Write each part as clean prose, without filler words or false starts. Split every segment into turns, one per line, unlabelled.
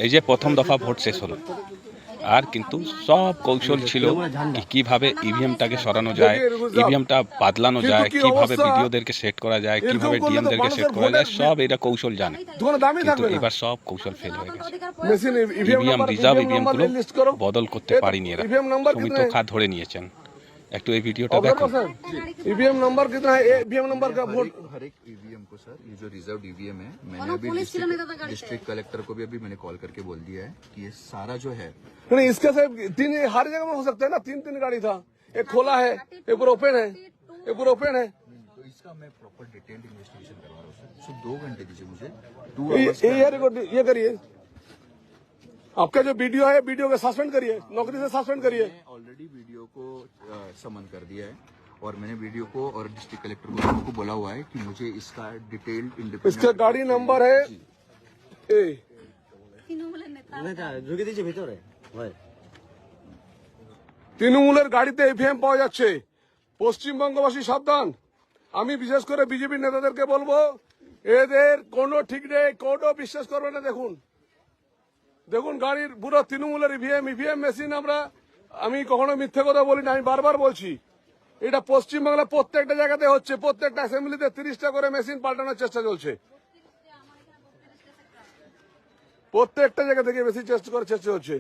এই যে প্রথম দফা ভোট শেষ হলো, আর কিন্তু সব কৌশল ছিল কিভাবে ইভিএমটাকে সরানো যায়, ইভিএমটা বদলানো যায়, কিভাবে বিডিওদেরকে সেট করা যায়, কিভাবে ডিএমদেরকে সেট করা যায়, সব এটা কৌশল জানে। কিন্তু এবার সব কৌশল ফেল হয়ে গেছে। ইভিএম রিজার্ভ ইভিএম গুলো বদল করতে পারিনি এরা, সুমিত খা ধরে নিয়েছেন। একটু এই ভিডিওটা দেখুন।
ईवीएम नंबर कितना है? ईवीएम नंबर का वोट
हर एक ईवीएम को सर, ये जो रिजर्व ईवीएम है, मैंने अभी डिस्ट्रिक्ट कलेक्टर को भी अभी मैंने कॉल करके बोल दिया है कि ये सारा जो है
नहीं, इसके से तीन हर जगह में हो सकता है ना। तीन तीन गाड़ी था, एक खोला है, एक पूरा ओपन है, एक पूरा ओपन है।
तो इसका मैं प्रॉपर डिटेल्ड इन्वेस्टिगेशन करवा रहा हूँ सर। सिर्फ 2 घंटे दीजिए मुझे, 2
ये करिए, आपका जो वीडियो है, वीडियो को सस्पेंड करिए, नौकरी से सस्पेंड करिए।
ऑलरेडी वीडियो को समन कर दिया है और मैंने वीडियो को और डिस्ट्रिक्ट कलेक्टर को दोनों को बोला हुआ है कि मुझे इसका डिटेल्ड इंडिपेंडेंट
इसका गाड़ी नंबर है ए
ঢুকে দিয়েছে ভিতরে ভাই।
তৃণমূলের গাড়িতে ইভিএম পাওয়া যাচ্ছে। পশ্চিমবঙ্গবাসী সাবধান। আমি বিশেষ করে বিজেপি নেতাদেরকে বলবো, এদের কোনো ঠিক নেই, কোনো বিশ্বাস করবে না। দেখুন দেখুন গাড়ির পুরো তৃণমূলের ইভিএম মেশিন। আমি কখনো মিথ্যে কথা বলি না, আমি বারবার বলছি এটা পশ্চিমবাংলা প্রত্যেকটা জায়গাতে হচ্ছে। প্রত্যেকটা অ্যাসেম্বলিতে 30টা করে মেশিন পাল্টানোর চেষ্টা চলছে। প্রত্যেকটা জায়গা থেকে বেশি চেষ্টা করার চেষ্টা হচ্ছে।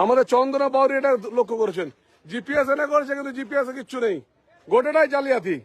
আমাদের চন্দনা বাউরি এটা লক্ষ্য করেছেন, জিপিএস এনে করেছে, কিন্তু জিপিএস এ কিচ্ছু নেই, গোটাটাই জালিয়াতি।